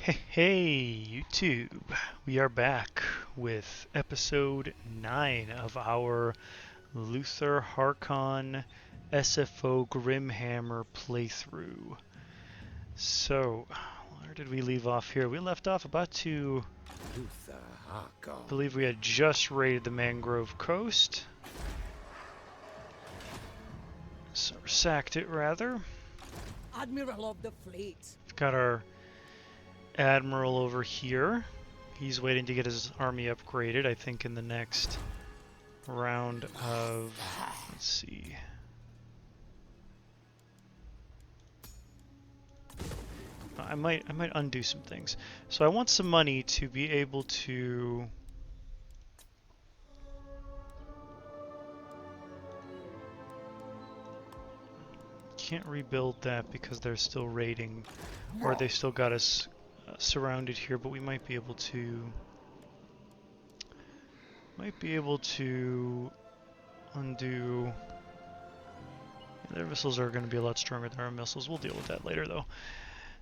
Hey, YouTube! We are back with episode 9 of our Luthor Harkon SFO Grimhammer playthrough. So, where did we leave off here? We left off about to... Luthor Harkon. I believe we had just raided the Mangrove Coast. So, sacked it, rather. Admiral of the fleet. We've got our Admiral over here. He's waiting to get his army upgraded, I think, in the next round of... Let's see. I might undo some things. So I want some money to be able to... Can't rebuild that because they're still raiding, or they still got us surrounded here, but we might be able to undo. Their missiles are going to be a lot stronger than our missiles. We'll deal with that later though.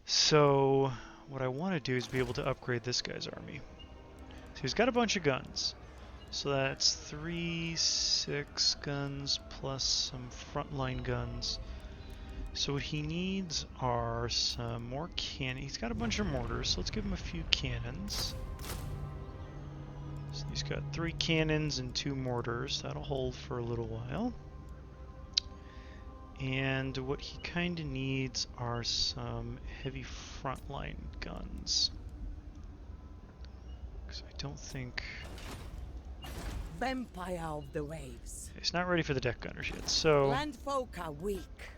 So what I want to do is be able to upgrade this guy's army. So he's got a bunch of guns, so that's 6 guns plus some frontline guns. So what he needs are some more cannons. He's got a bunch of mortars, so let's give him a few cannons. So he's got 3 cannons and 2 mortars. That'll hold for a little while. And what he kind of needs are some heavy frontline guns. Because I don't think... Vampire of the waves. He's not ready for the deck gunners yet, so... Landfolk are weak.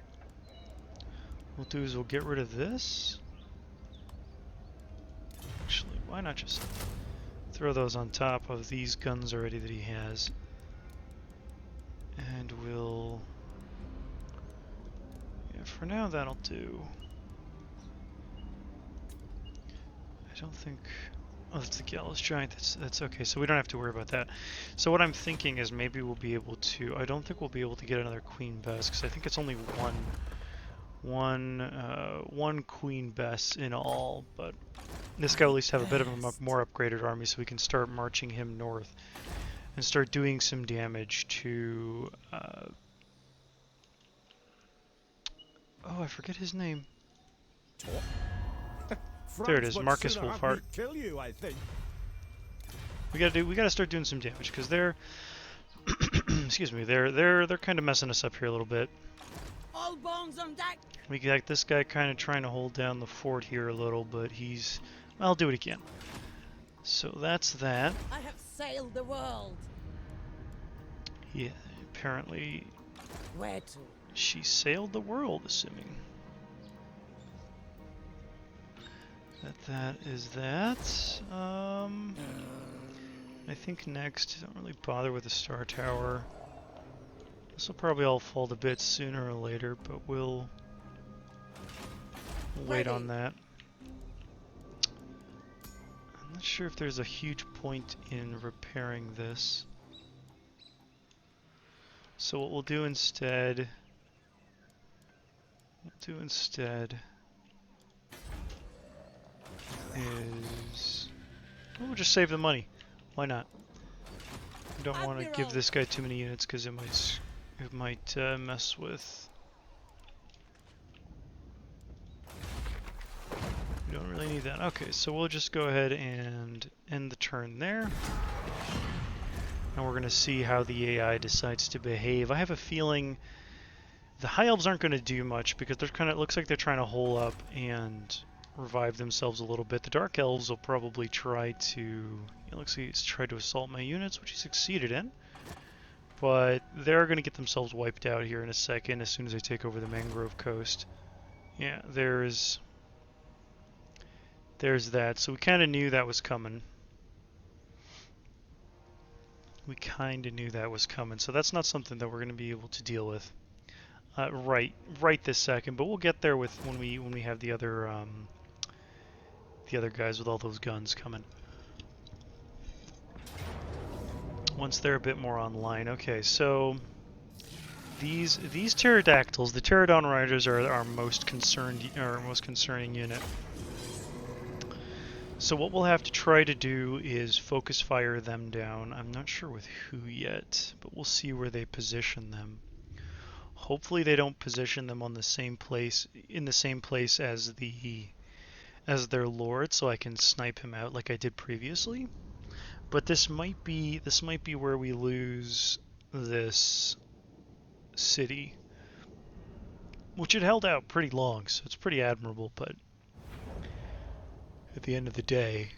What we'll do is we'll get rid of this. Actually, why not just throw those on top of these guns already that he has. And we'll... Yeah, for now that'll do. I don't think... Oh, that's the Gallows Giant. That's okay, so we don't have to worry about that. So what I'm thinking is maybe we'll be able to... I don't think we'll be able to get another Queen Bess, because I think it's only one Queen Bess in all, but this guy will at least have a bit of a more upgraded army, so we can start marching him north and start doing some damage to oh, I forget his name. There it is, Marcus Wolfhart. Kill you, I think. We gotta start doing some damage, because they're excuse me, they're kind of messing us up here a little bit. All bones on deck. We got this guy kind of trying to hold down the fort here a little, but he's... Well, I'll do what he can. So that's that. I have sailed the world. Yeah, apparently Where to? she sailed the world, assuming. That is that. I think next, don't really bother with the Star Tower. This will probably all fall to bits sooner or later, but we'll wait on that. I'm not sure if there's a huge point in repairing this. So what we'll do instead... is... Well, we'll just save the money. Why not? We don't want to give this guy too many units because it might mess with... We don't really need that. Okay, so we'll just go ahead and end the turn there. And we're going to see how the AI decides to behave. I have a feeling the High Elves aren't going to do much because they're kind of, looks like they're trying to hole up and revive themselves a little bit. The Dark Elves will probably try to, it looks like he's tried to assault my units, which he succeeded in. But they're going to get themselves wiped out here in a second as soon as they take over the Mangrove Coast. Yeah, there's that. So we kind of knew that was coming. So that's not something that we're going to be able to deal with right this second. But we'll get there with when we have the other guys with all those guns coming. Once they're a bit more online. Okay, so these pterodactyls, the pterodon riders, are our most concerning unit. So what we'll have to try to do is focus fire them down. I'm not sure with who yet, but we'll see where they position them. Hopefully they don't position them on the same place, in the same place as their lord, so I can snipe him out like I did previously. But this might be where we lose this city, which it held out pretty long, so it's pretty admirable. But at the end of the day,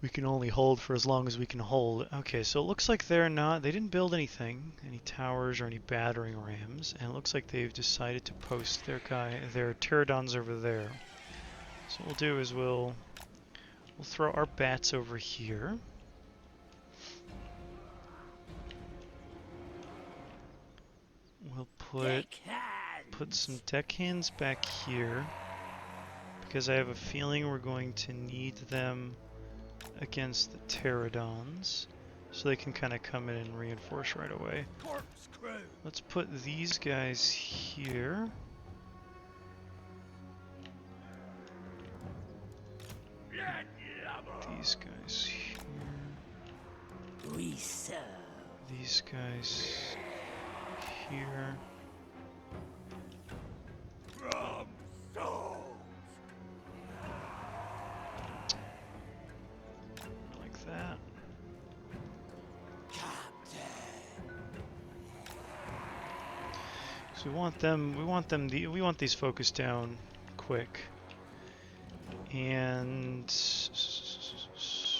we can only hold for as long as we can hold. Okay, so it looks like they didn't build anything, any towers or any battering rams, and it looks like they've decided to post their pterodons over there. So what we'll do is we'll throw our bats over here. We'll put some deckhands back here, because I have a feeling we're going to need them against the pterodons, so they can kind of come in and reinforce right away. Let's put these guys here. These guys here. We serve. These guys here. Like that. So we want these focused down quick. And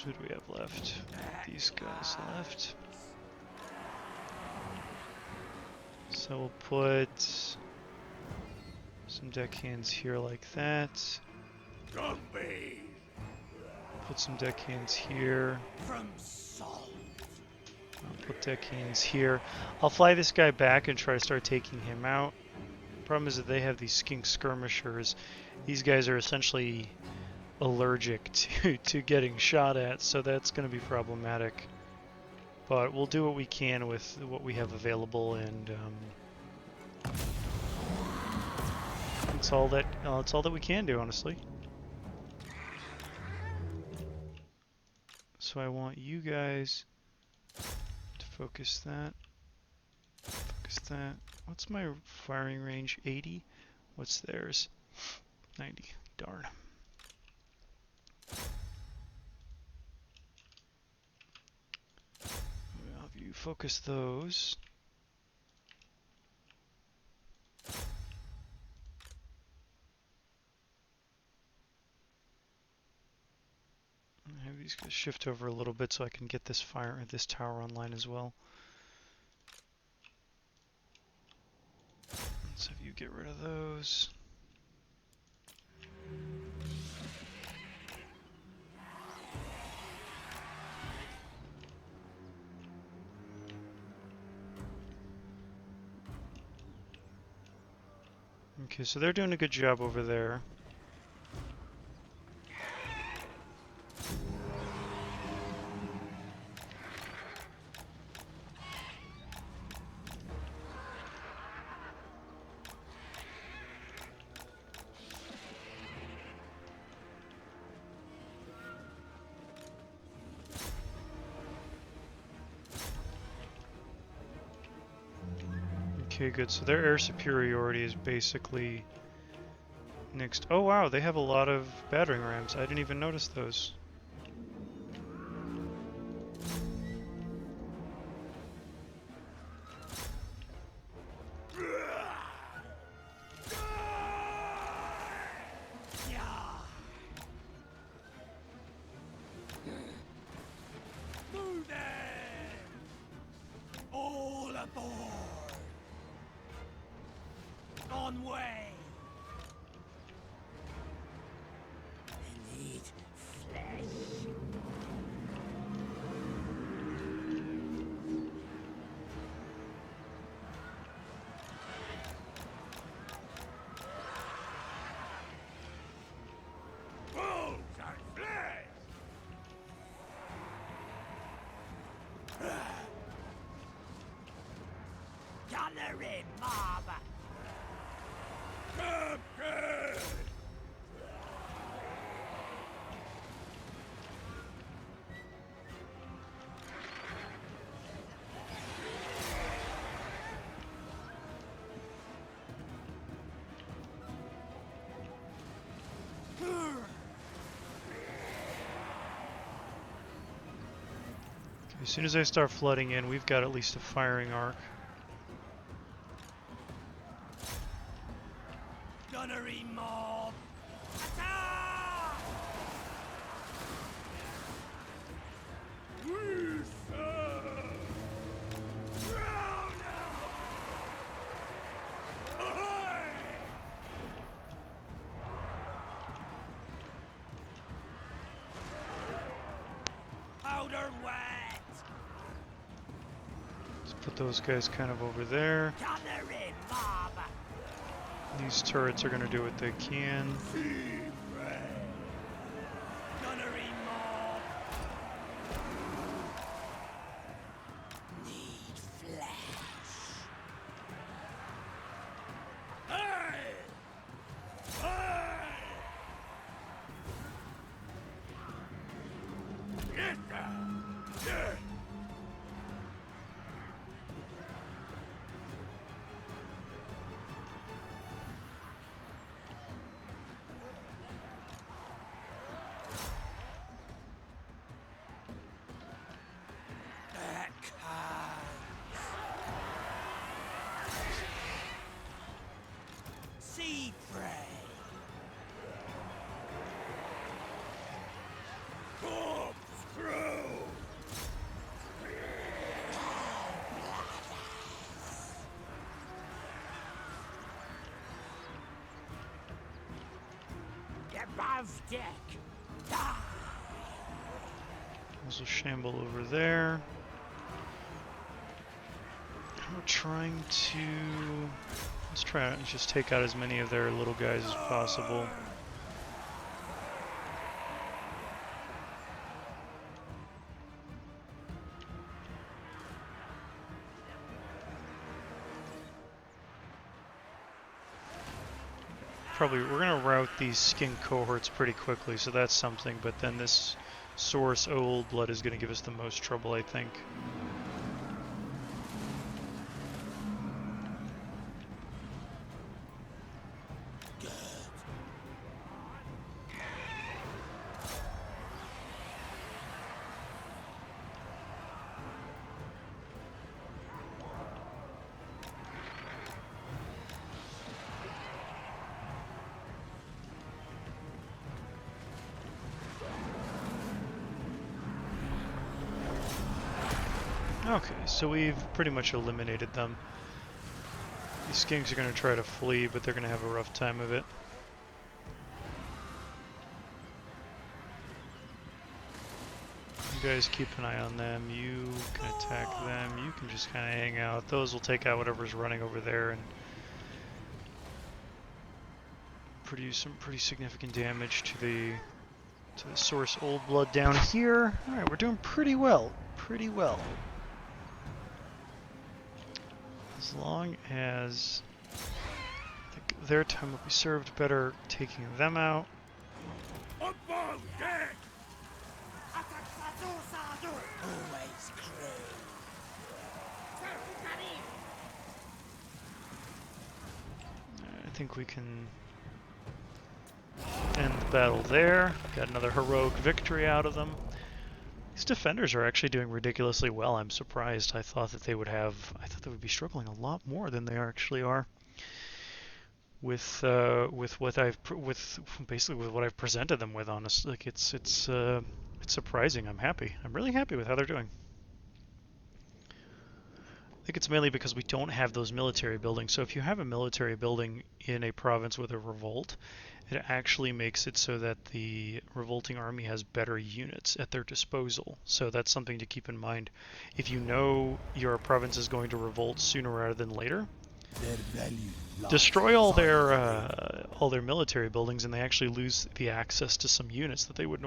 who do we have left? These guys left. So we'll put some deckhands here like that. Put some deckhands here. I'll put deckhands here. I'll fly this guy back and try to start taking him out. Problem is that they have these skink skirmishers. These guys are essentially allergic to getting shot at, so that's going to be problematic. But we'll do what we can with what we have available, and it's all that we can do, honestly. So I want you guys to focus that. Focus that. What's my firing range? 80? What's theirs? 90. Darn. I'll have you focus those. I have these guys shift over a little bit so I can get this tower online as well. Let's have you get rid of those. Okay, so they're doing a good job over there. Okay, good. So their air superiority is basically next. Oh wow, they have a lot of battering rams. I didn't even notice those. All aboard! On way! I need flesh. Wolves and flesh! Gallery mob! As soon as I start flooding in, we've got at least a firing arc. Gunnery mob! Attack! Powder wet! Let's put those guys kind of over there. Gunnery mob! These turrets are going to do what they can. Gunnery mob! Need flesh. Hey! Hey! Get down! Yeah! Sea prey! Corpse crew! Above deck! Die! Also shamble over there. We're trying to... Let's try and just take out as many of their little guys as possible. Probably, we're going to route these skin cohorts pretty quickly, so that's something, but then this source old blood is going to give us the most trouble, I think. Okay, so we've pretty much eliminated them. These skinks are going to try to flee, but they're going to have a rough time of it. You guys keep an eye on them. You can attack them. You can just kind of hang out. Those will take out whatever's running over there and produce some pretty significant damage to the source old blood down here. All right, we're doing pretty well. Pretty well. As long as their time will be served better taking them out. Above deck! Always crew. I think we can end the battle there. Got another heroic victory out of them. These defenders are actually doing ridiculously well. I'm surprised. I thought they would be struggling a lot more than they actually are. With what I've presented them with. Honestly, like it's surprising. I'm happy. I'm really happy with how they're doing. I think it's mainly because we don't have those military buildings. So if you have a military building in a province with a revolt, it actually makes it so that the revolting army has better units at their disposal. So that's something to keep in mind. If you know your province is going to revolt sooner rather than later, destroy all their military buildings, and they actually lose the access to some units that they would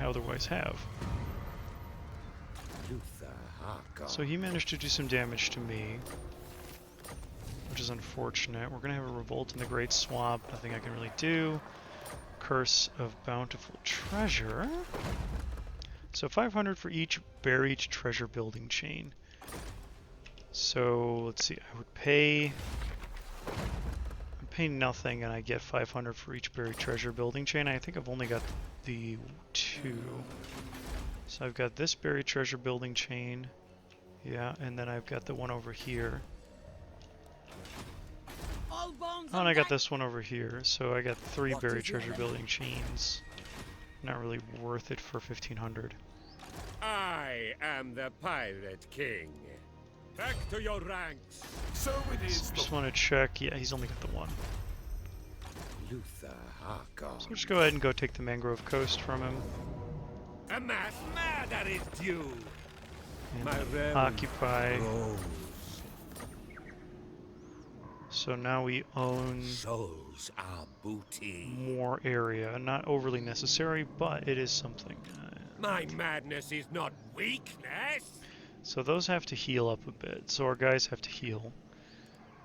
otherwise have. Luthor Harkon. So he managed to do some damage to me, which is unfortunate. We're going to have a revolt in the Great Swamp. Nothing I can really do. Curse of Bountiful Treasure. So 500 for each buried treasure building chain. So let's see. I would pay pay nothing and I get 500 for each buried treasure building chain. I think I've only got the 2. So I've got this buried treasure building chain. Yeah, and then I've got the one over here. All bones Oh, on and I got deck. this one over here. So I got 3 What buried is your treasure limit? building chains. Not really worth it for 1500. I am the Pirate King. Back to your ranks. So it is. Just want to check. Yeah, he's only got the one. Luthor Harkon. So we'll just go ahead and go take the Mangrove Coast from him. A mass murder is due. And My then realm occupy. grows. So now we own Souls are booty. more area. Not overly necessary, but it is something. My madness is not weakness. So those have to heal up a bit. So our guys have to heal.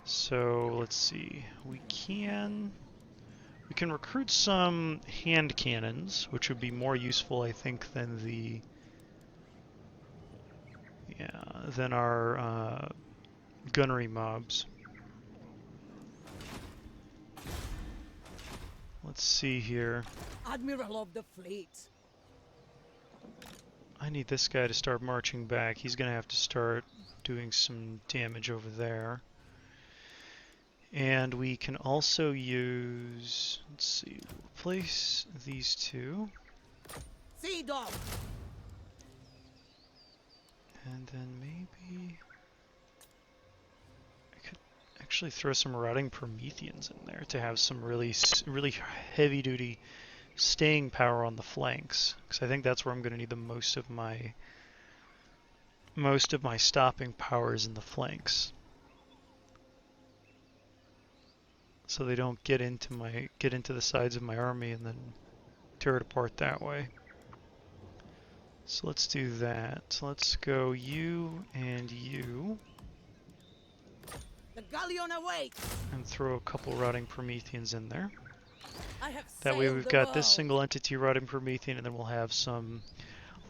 So let's see. We can recruit some hand cannons, which would be more useful, I think, than the than our gunnery mobs. Let's see here. Admiral of the fleet. I need this guy to start marching back. He's going to have to start doing some damage over there. And we can also use, let's see, replace these 2. Sea dog. And then maybe I could actually throw some rotting Prometheans in there to have some really heavy-duty staying power on the flanks, because I think that's where I'm going to need the most of my stopping powers in the flanks, so they don't get into the sides of my army and then tear it apart that way. So let's do that. Let's go you and you, The galleon awaits. and throw a couple rotting Prometheans in there. I have That way sailed we've the got this world. single entity rotting Promethean, and then we'll have some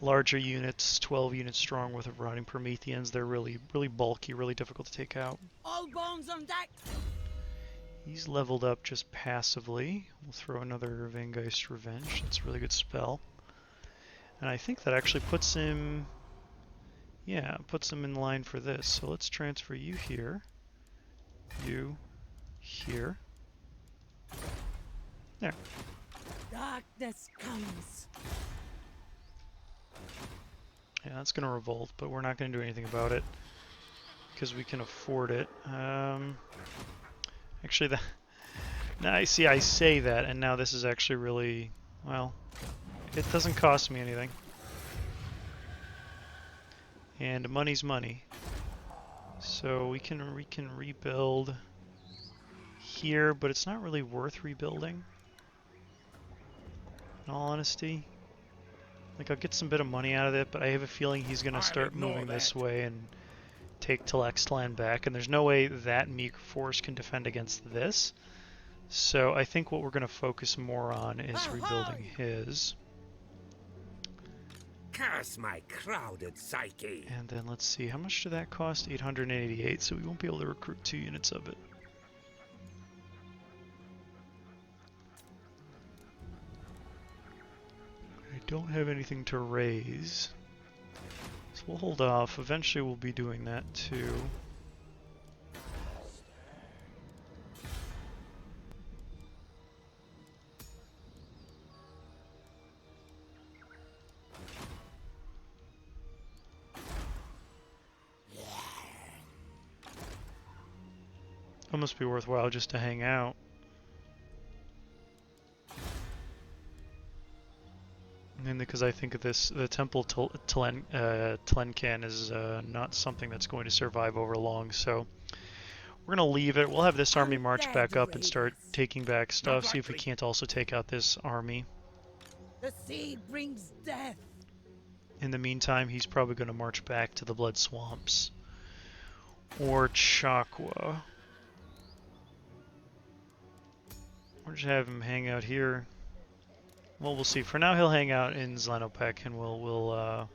larger units, 12 units strong with rotting Prometheans. They're really bulky, really difficult to take out. All bones on deck. He's leveled up just passively. We'll throw another Vangeist Revenge. That's a really good spell. And I think that actually puts him, puts him in line for this. So let's transfer you here, you here. There. Darkness comes. Yeah, that's going to revolt, but we're not going to do anything about it because we can afford it. Actually, now I say that, and now this is actually really, well, it doesn't cost me anything. And money's money. So we can rebuild here, but it's not really worth rebuilding. In all honesty. Like, I'll get some bit of money out of it, but I have a feeling he's going to start moving this way and take Telextlan back, and there's no way that meek force can defend against this. So I think what we're going to focus more on is rebuilding his. Curse my crowded psyche. And then let's see, how much did that cost? 888, so we won't be able to recruit 2 units of it. I don't have anything to raise, so we'll hold off. Eventually we'll be doing that too. It must be worthwhile just to hang out. Mainly because I think the Temple Tlencan is not something that's going to survive over long, so we're going to leave it. We'll have this army march back up and start taking back stuff, see if we can't also take out this army. The sea brings death. In the meantime, he's probably going to march back to the Blood Swamps. Or Chakwa. Or just have him hang out here. Well, we'll see. For now, he'll hang out in Zlenopec, and we'll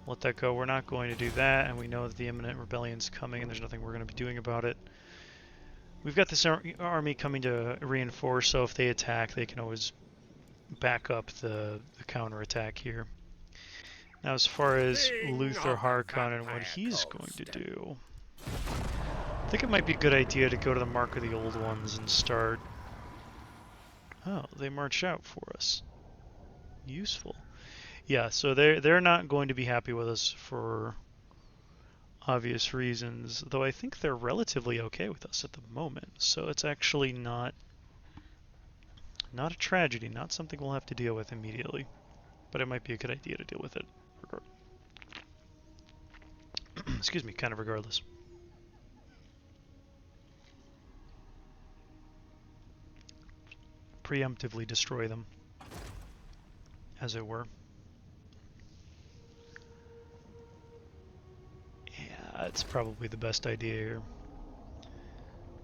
let that go. We're not going to do that, and we know that the imminent rebellion's coming, and there's nothing we're going to be doing about it. we've got this army coming to reinforce, so if they attack, they can always back up the counterattack here. Now, as far as King Luthor of the Harkon and what Vampire he's going to Coast. do, I think it might be a good idea to go to the Mark of the Old Ones and start... Oh, they march out for us. Useful. Yeah, so they're not going to be happy with us for obvious reasons, though I think they're relatively okay with us at the moment. So it's actually not a tragedy, not something we'll have to deal with immediately, but it might be a good idea to deal with it. Excuse me, kind of regardless. Preemptively destroy them, as it were. Yeah, it's probably the best idea here.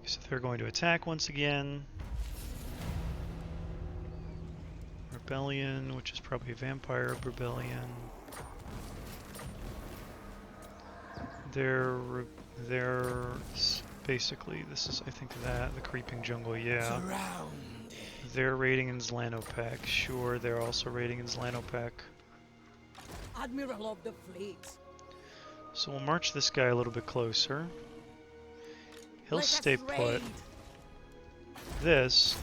So they're going to attack once again. Rebellion, which is probably a vampire rebellion. They're basically, this is, I think, the creeping jungle, yeah. They're raiding in Zlanopek. Sure, they're also raiding in Zlanopek. Admiral of the fleet. So we'll march this guy a little bit closer. He'll Let us stay put. raid. This,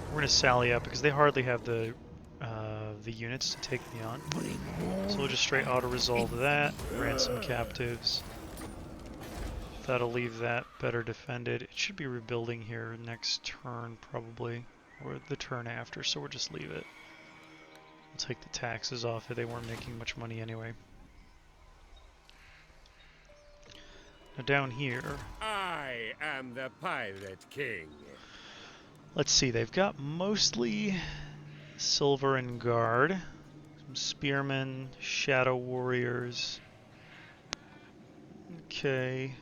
we're going to sally up because they hardly have the units to take me on. So we'll just straight auto-resolve that, ransom captives. That'll leave that better defended. It should be rebuilding here next turn, probably, or the turn after, so we'll just leave it. We'll take the taxes off it. They weren't making much money anyway. Now down here, I am the Pirate King. let's see, they've got mostly silver and guard, some spearmen, shadow warriors. Okay.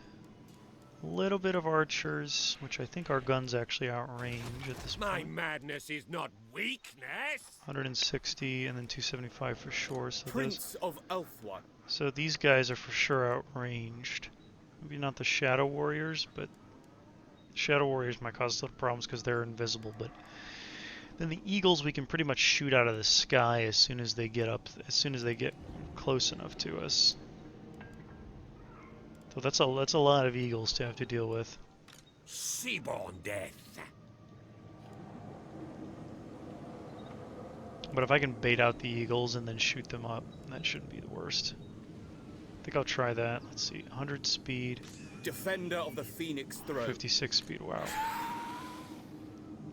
A little bit of archers, which I think our guns actually outrange at this My point. madness is not weakness. 160 and then 275 for sure. So Prince of Elfwan. so these guys are for sure outranged. Maybe not the shadow warriors, but shadow warriors might cause little problems because they're invisible. But then the eagles we can pretty much shoot out of the sky as soon as they get up, as soon as they get close enough to us. So that's a lot of eagles to have to deal with. Seaborn death. But if I can bait out the eagles and then shoot them up, that shouldn't be the worst. I think I'll try that. Let's see, 100 speed, Defender of the Phoenix Throne. 56 speed, wow.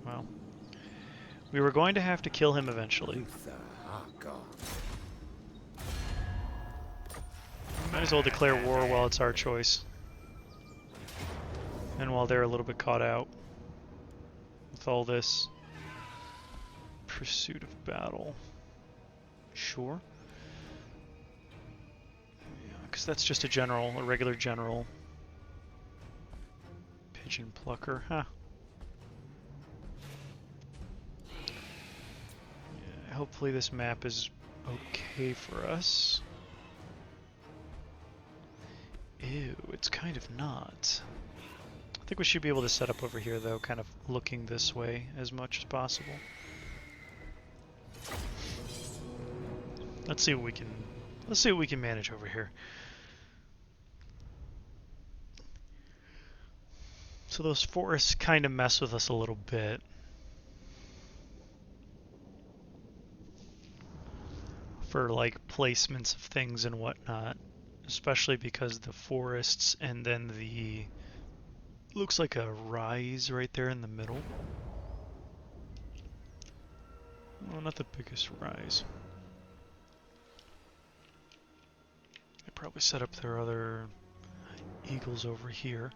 Well, we were going to have to kill him eventually. Luthor Harkon. Might as well declare war while it's our choice. And while they're a little bit caught out with all this pursuit of battle. Sure. Yeah, because that's just a general, a regular general. Pigeon plucker, huh. Yeah, hopefully this map is okay for us. Ew, it's kind of not. I think we should be able to set up over here though, kind of looking this way as much as possible. Let's see what we can manage over here. So those forests kind of mess with us a little bit. For like placements of things and whatnot. Especially because the forests and then the... looks like a rise right there in the middle. Well, not the biggest rise. They probably set up their other eagles over here.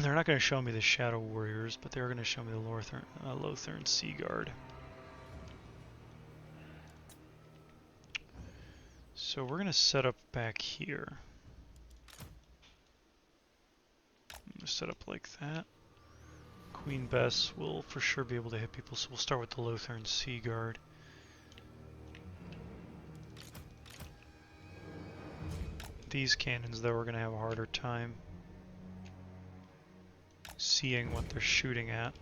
They're not going to show me the Shadow Warriors, but they're going to show me the Lothern Sea Guard. So we're going to set up back here. I'm going to set up like that. Queen Bess will for sure be able to hit people, so we'll start with the Lothern Sea Guard. These cannons, though, we're going to have a harder time. seeing what they're shooting at.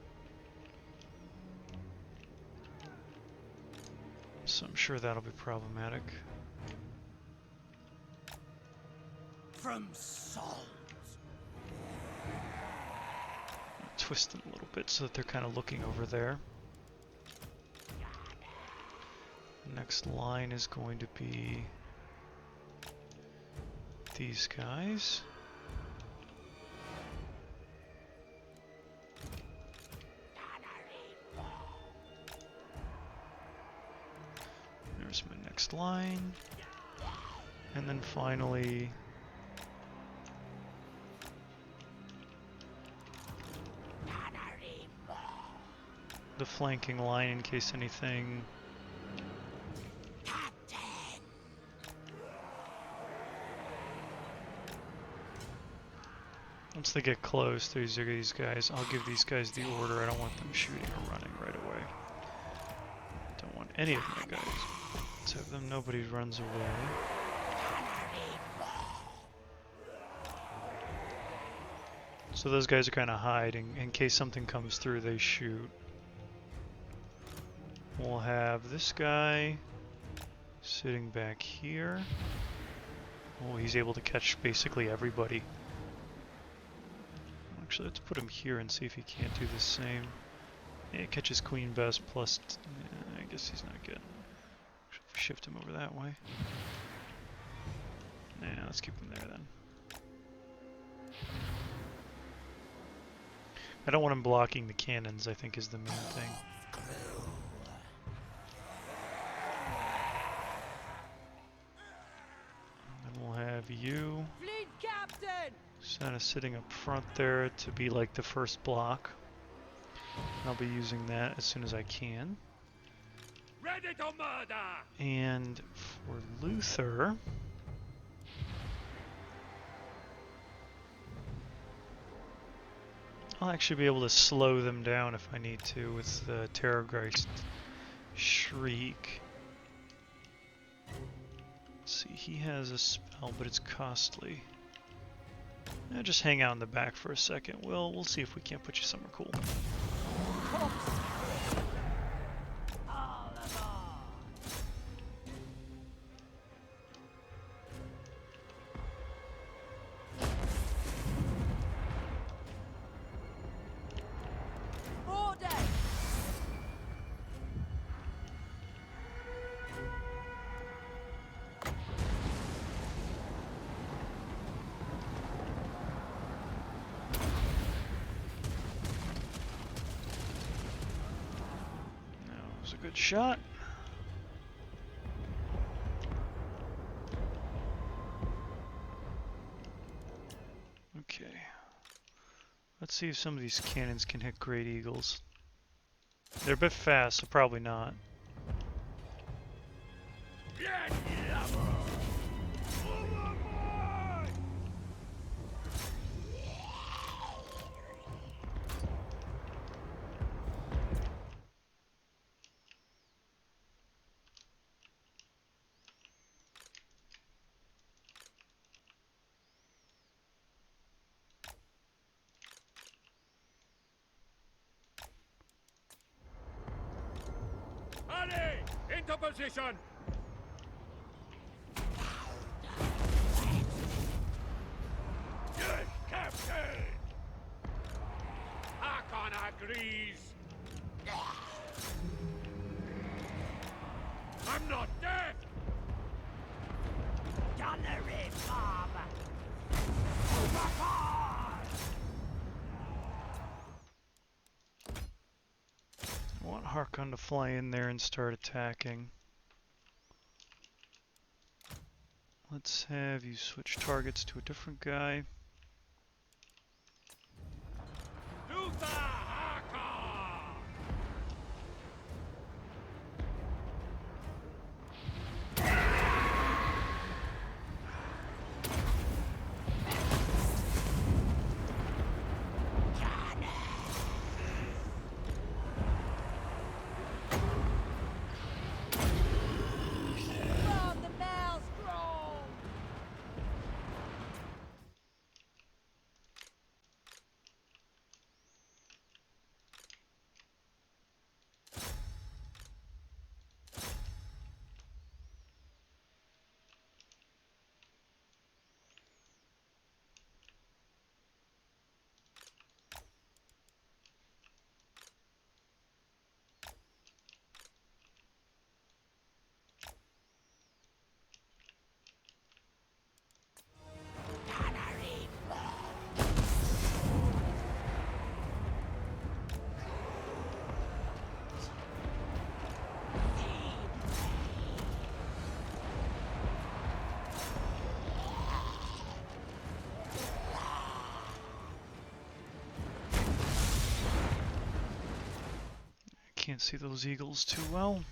So I'm sure that'll be problematic. From souls. Twist them a little bit so that they're kind of looking over there. The next line is going to be these guys. There's my next line. And then finally the flanking line in case anything. Once they get close, these are these guys. I'll give these guys the order. I don't want them shooting or running right away. Don't want any of my guys. Let's have them. Nobody runs away. So those guys are kind of hiding. In case something comes through, they shoot. We'll have this guy sitting back here. Oh, he's able to catch basically everybody. Actually, let's put him here and see if he can't do the same. Yeah, catches queen best plus... I guess he's not good. Shift him over that way. Nah, let's keep him there then. I don't want him blocking the cannons, I think is the main thing. And then we'll have you Fleet captain! kind of sitting up front there to be like the first block. I'll be using that as soon as I can. Ready to murder! And for Luthor, I'll actually be able to slow them down if I need to with the Terrorgeist Shriek. Let's see, he has a spell, but it's costly. Yeah, just hang out in the back for a second. We'll see if we can't put you somewhere cool. Good shot. Okay. Let's see if some of these cannons can hit Great Eagles. They're a bit fast, so probably not. Into position! Yes, Captain! Harkon agrees! I'm not dead! Gunnery bomb! I want Harkon to fly in there and start attacking. Let's have you switch targets to a different guy. Luthor Harkon! From the maelstrom! Can't see those eagles too well.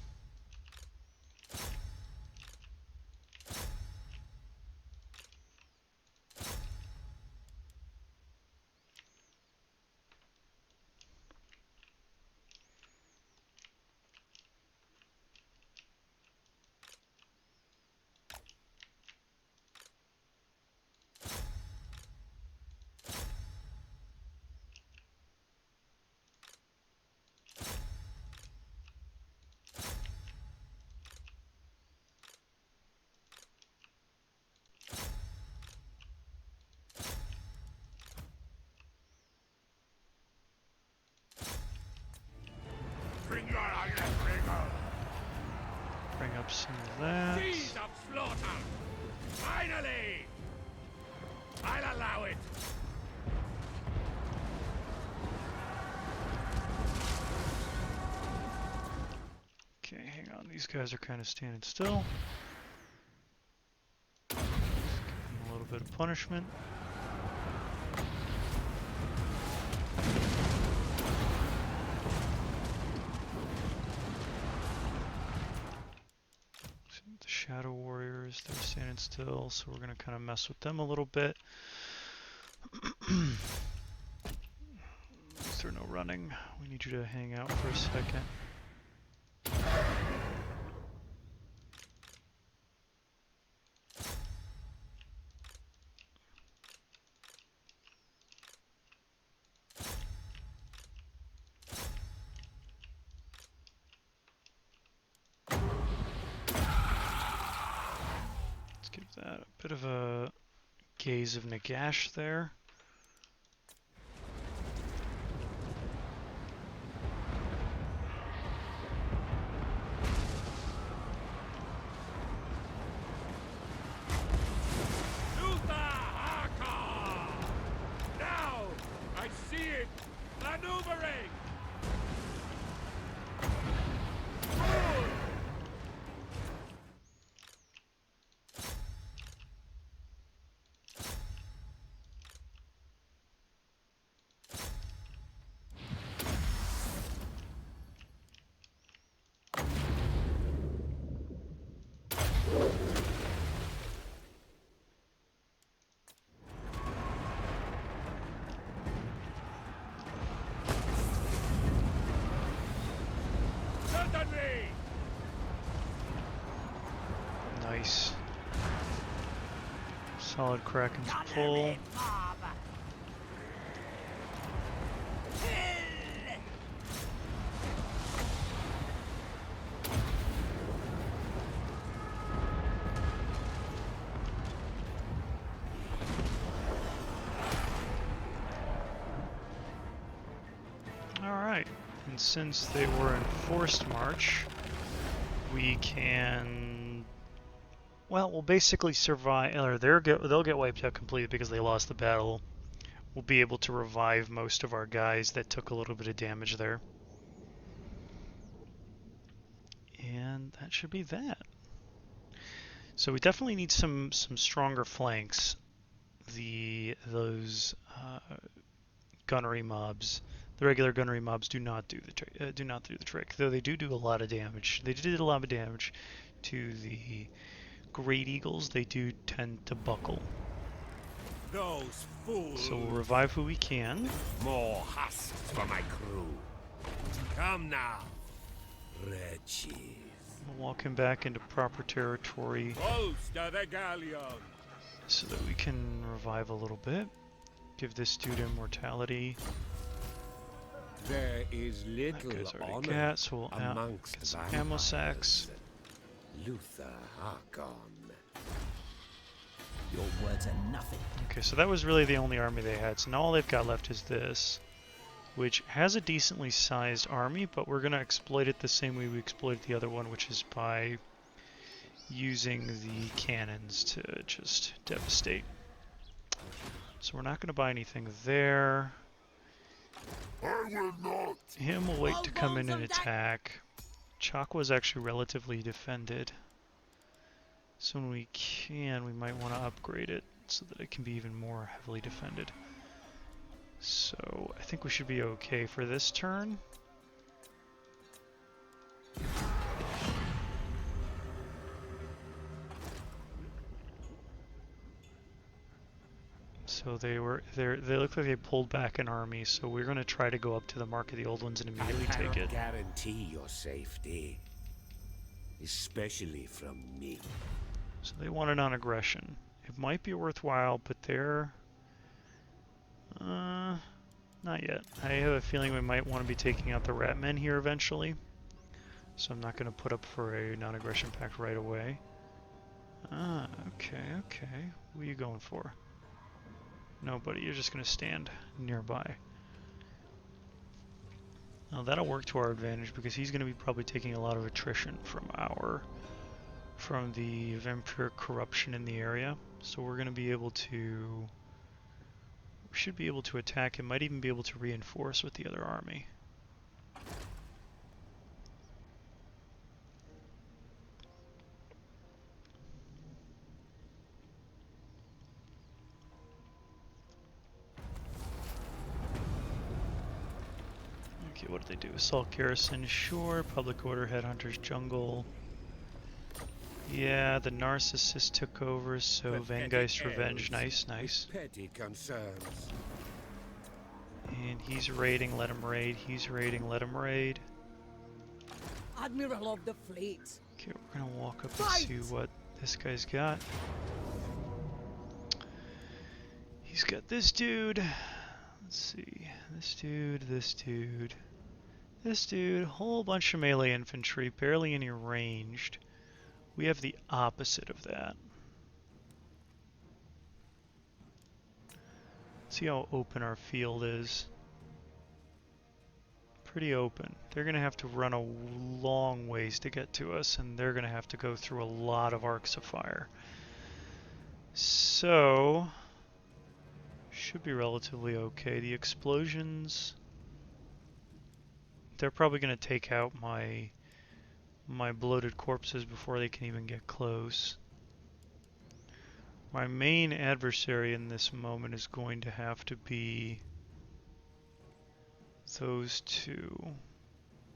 Bring up some of that. Deeds of slaughter! Finally! I'll allow it! Okay, hang on. These guys are kind of standing still. Just give them a little bit of punishment. The Shadow Warriors, they're standing still, so we're going to kind of mess with them a little bit. Is there no running? We need you to hang out for a second. Let's give that a bit of a gaze of Nagash there. Luthor Harkon! Now! I see it! Maneuvering! Good! Certainly! Nice. Solid Kraken's pull. Gunnery mob! Kill! Alright, and since they were in forced march, we can... Well, we'll basically survive, or they'll get wiped out completely because they lost the battle. We'll be able to revive most of our guys that took a little bit of damage there. And that should be that. So we definitely need some stronger flanks. Those gunnery mobs, the regular gunnery mobs do not do the trick. Though they do a lot of damage. They did a lot of damage to the Great Eagles. They do tend to buckle. Those fools! So we'll revive who we can. More husks for my crew. Come now, wretches. We'll walk him back into proper territory Bolster the galleon! so that we can revive a little bit. Give this dude immortality. There is That little guy's already honor got, so we'll amongst get some ammo sacks. Luthor Harkon. Your words are nothing. Okay, so that was really the only army they had. So now all they've got left is this, which has a decently sized army, but we're going to exploit it the same way we exploited the other one, which is by using the cannons to just devastate. So we're not going to buy anything there. I will not. Him will wait to come in and attack. Chakwa's actually relatively defended. So when we can, we might want to upgrade it so that it can be even more heavily defended. So I think we should be okay for this turn. So they look like they pulled back an army, so we're going to try to go up to the Mark of the Old Ones and immediately I take cannot it. guarantee your safety, especially from me. So they want it on aggression. It might be worthwhile, but they're... not yet. I have a feeling we might want to be taking out the rat men here eventually. So I'm not going to put up for a non-aggression pact right away. Okay. Who are you going for? Nobody, you're just going to stand nearby. Now that'll work to our advantage because he's going to be probably taking a lot of attrition from the vampire corruption in the area. So we're going to be able to... We should be able to attack him, might even be able to reinforce with the other army. Okay, what did they do? Assault garrison, sure. Public order, headhunters, jungle. Yeah, the narcissist took over, so Pathetic Vangeist revenge, elves nice. with petty concerns. And he's raiding, let him raid. He's raiding, let him raid. Admiral of the fleet. Okay, we're gonna walk up and see what this guy's got. He's got this dude. Let's see. This dude. This dude. Whole bunch of melee infantry, barely any ranged. We have the opposite of that. See how open our field is. Pretty open. They're going to have to run a long ways to get to us, and they're going to have to go through a lot of arcs of fire. So, should be relatively okay. The explosions, they're probably going to take out my bloated corpses before they can even get close. My main adversary in this moment is going to have to be those two,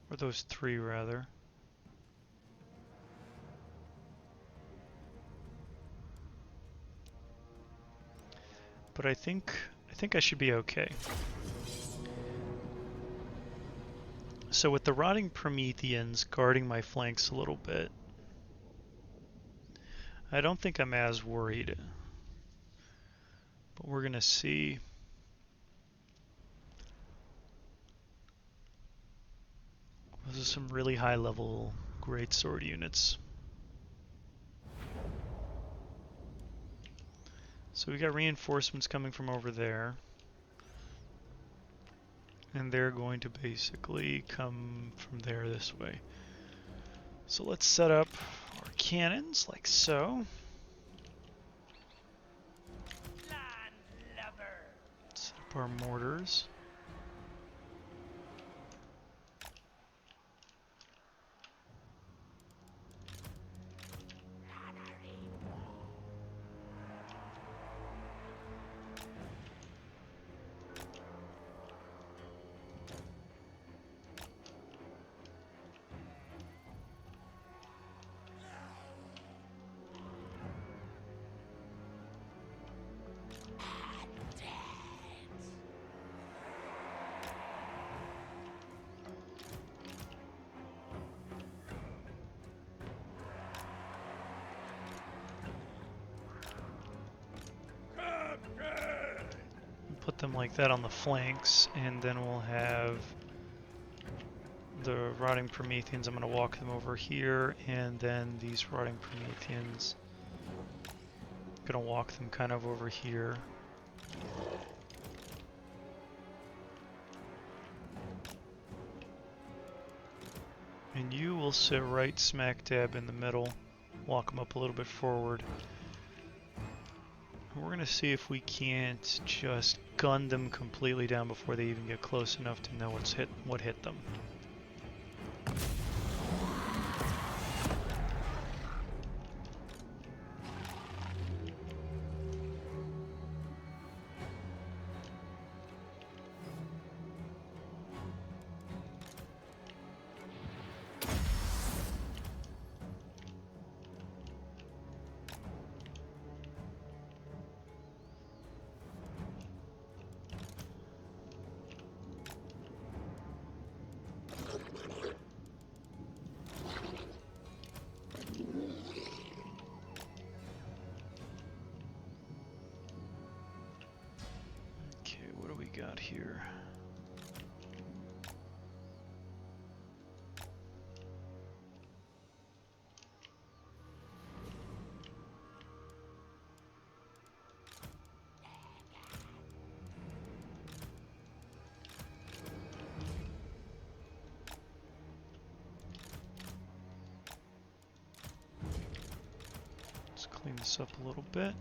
or those three rather. But I think I should be okay. So with the rotting Prometheans guarding my flanks a little bit, I don't think I'm as worried. But we're gonna see. Those are some really high level greatsword units. So we got reinforcements coming from over there. And they're going to basically come from there this way. So let's set up our cannons like so. Set up our mortars. Put them like that on the flanks, and then we'll have the rotting Prometheans. I'm going to walk them over here, and then these rotting Prometheans, I'm going to walk them kind of over here. And you will sit right smack dab in the middle, walk them up a little bit forward. We're going to see if we can't just gun them completely down before they even get close enough to know what hit them. here. Let's clean this up a little bit.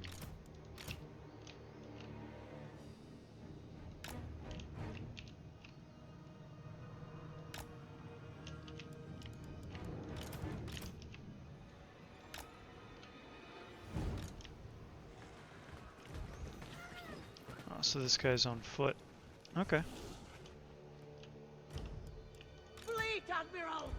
So this guy's on foot. Okay. Fleet Admiral!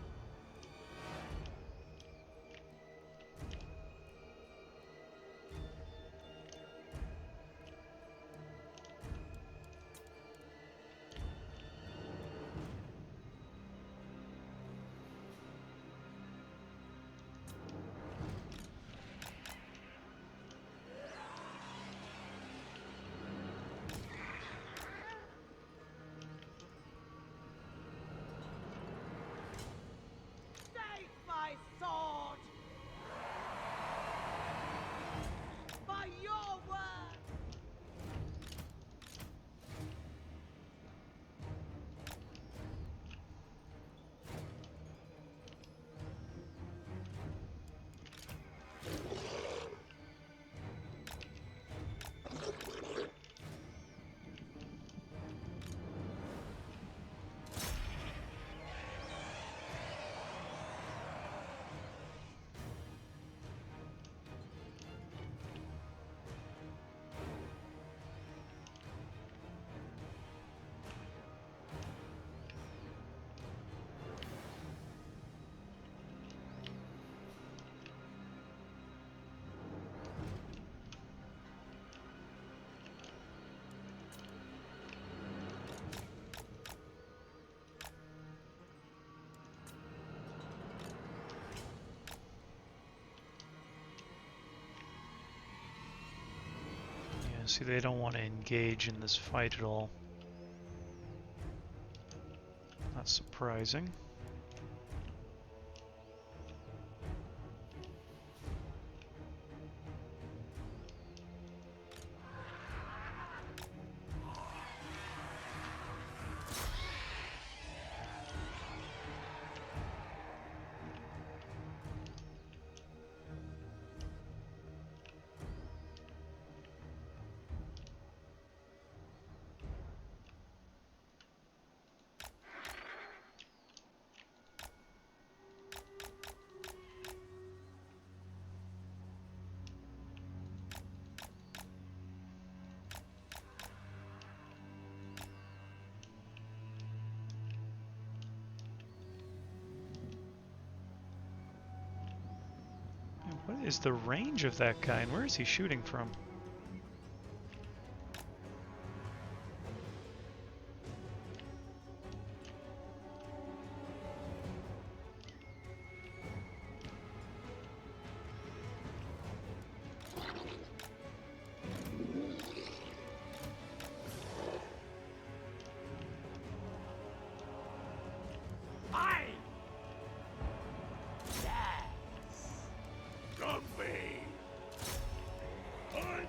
Take my sword! By your word! See, they don't want to engage in this fight at all. Not surprising. What is the range of that guy, and where is he shooting from? Aye! Comfy! I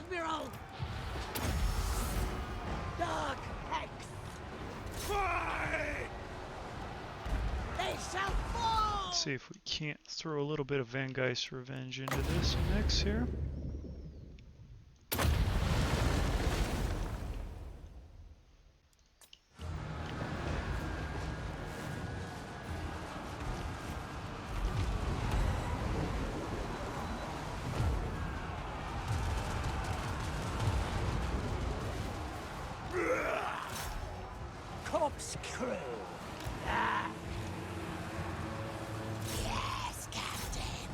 Admiral! Dark Hex! Fight! They shall fall! Let's see if we can't throw a little bit of Van Geist Revenge into this mix here. Corkscrew! Ah. Yes, Captain!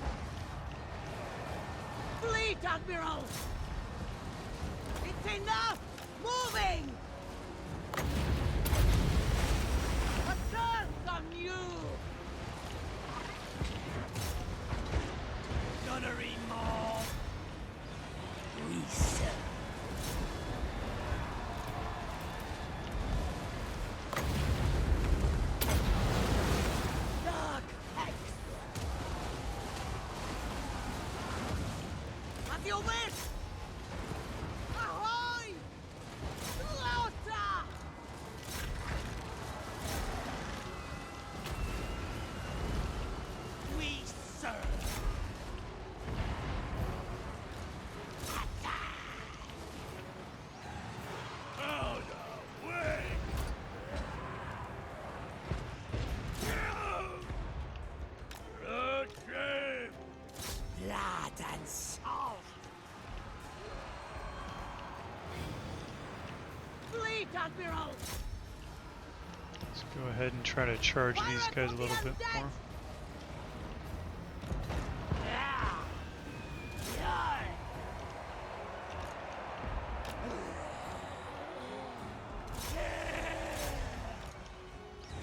Fleet Admiral! It's enough! Moving! A curse on you! Gunnery more! Reset! Dark Hex! At your wish! Ahoy! Slaughter! We serve! Out of way! Retreat! Blood and salt! Fleet Admiral! Let's go ahead and try to charge these guys a little bit more. Yeah! Yeah!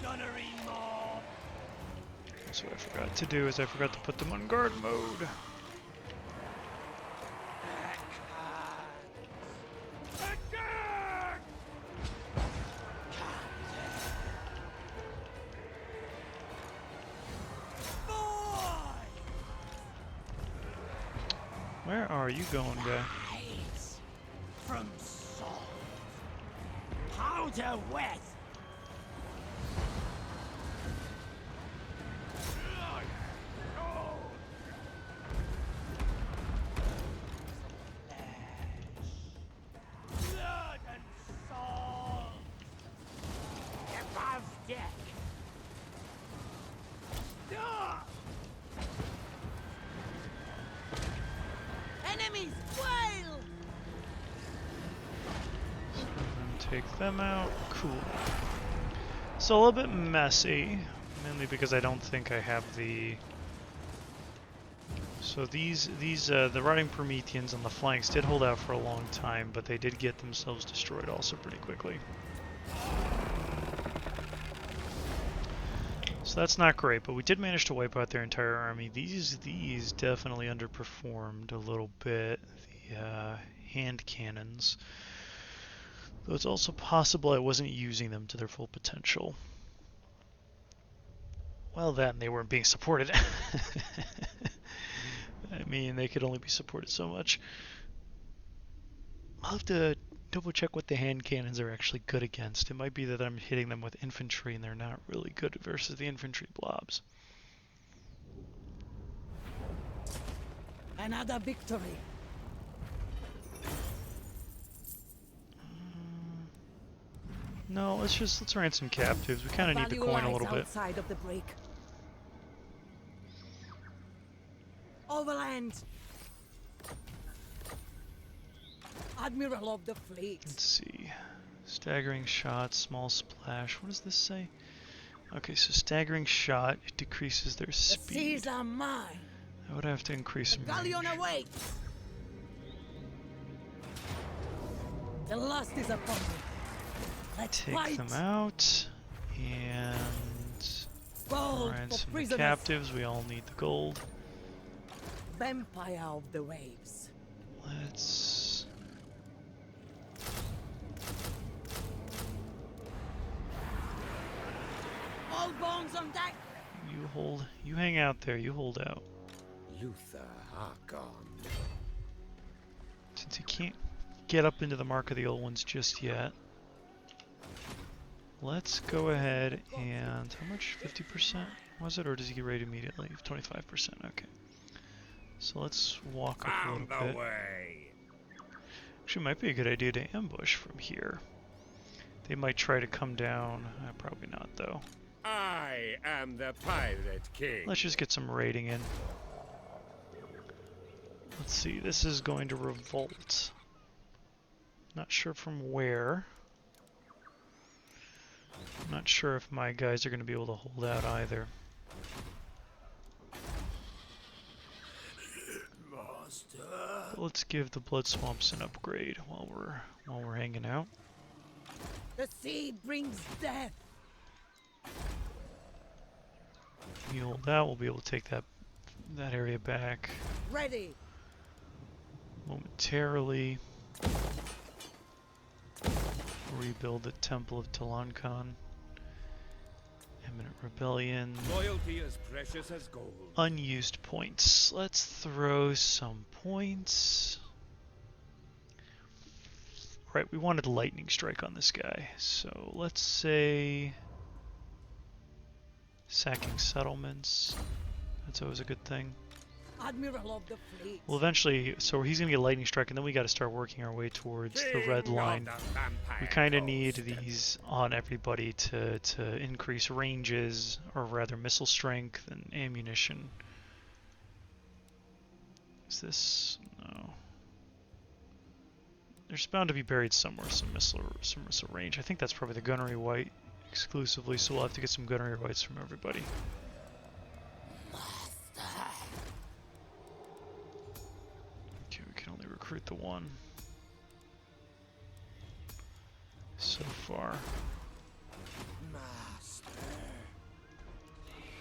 Gunnery more! So what I forgot to do is I forgot to put them on guard mode. Attack! Where are you going, guy? Eyes from salt. Powder wet. Blood and salt. Above deck. Ah! Enemies whale! And take them out. Cool. So a little bit messy, mainly because I don't think I have the. So the rotting Prometheans on the flanks did hold out for a long time, but they did get themselves destroyed also pretty quickly. So that's not great, but we did manage to wipe out their entire army. These definitely underperformed a little bit. The hand cannons. Though it's also possible I wasn't using them to their full potential. Well, that and they weren't being supported. I mean, they could only be supported so much. I'll have to double check what the hand cannons are actually good against. It might be that I'm hitting them with infantry and they're not really good versus the infantry blobs. Another victory. No, let's ransom captives. We kind of need the coin a little bit. Outside of the break. Overland. Admiral of the fleet. Let's see. Staggering shot, small splash. What does this say? Okay, so staggering shot, it decreases their The speed. seas are mine. I would have to increase The some galleon range. awaits. The lust is upon me. Let's Take fight. them out. And Gold for ransom the prisoners. captives. We all need the gold. Vampire of the waves. Let's... All bones on deck. You hang out there. You hold out. Luthor Harkon. To Since he can't get up into the mark of the old ones just yet, let's go ahead and, how much? 50% was it, or does he get raid immediately? 25%, okay. So let's walk up a little Found the bit. way. Actually, it might be a good idea to ambush from here. They might try to come down. Probably not, though. I am the Pirate King. Let's just get some raiding in. Let's see, this is going to revolt. Not sure from where. Not sure if my guys are going to be able to hold out either. But let's give the blood swamps an upgrade while we're hanging out. The sea brings death. You hold out, we'll be able to take that area back Ready. momentarily. Rebuild the Temple of Talankon. Imminent Rebellion. Loyalty as precious as gold. Unused points. Let's throw some points. Right, we wanted a lightning strike on this guy. So let's say sacking settlements. That's always a good thing. Admiral of the fleet. Well, eventually, so he's gonna get a lightning strike, and then we got to start working our way towards the red King of line. the vampire We kind of need host. these on everybody to increase ranges, or rather missile strength and ammunition. Is this? No. There's bound to be buried somewhere some missile range. I think that's probably the gunnery white exclusively, so we'll have to get some gunnery whites from everybody. Okay, we can only recruit the one so far.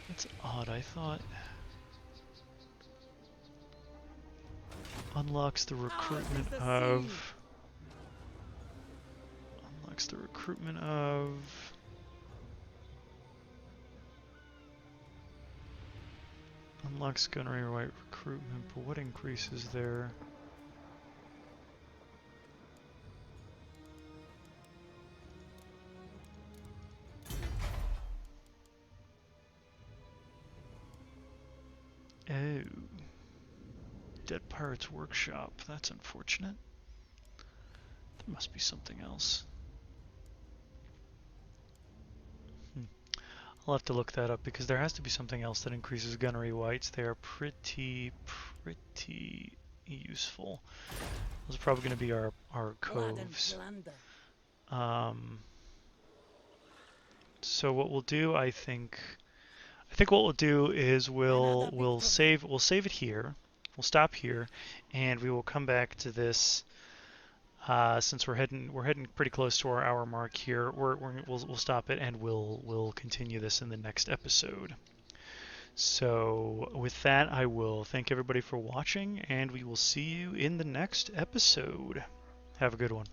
That's odd, I thought. Unlocks the recruitment of... Unlocks the recruitment of... Unlocks gunnery white recruitment, but what increases there? Oh. Dead Pirates Workshop. That's unfortunate. There must be something else. I'll have to look that up because there has to be something else that increases gunnery whites. They are pretty useful. Those are probably going to be our coves. So what we'll do, I think what we'll do is we'll save it here. We'll stop here, and we will come back to this. Since we're heading pretty close to our hour mark here, we'll stop it and we'll continue this in the next episode. So with that, I will thank everybody for watching, and we will see you in the next episode. Have a good one.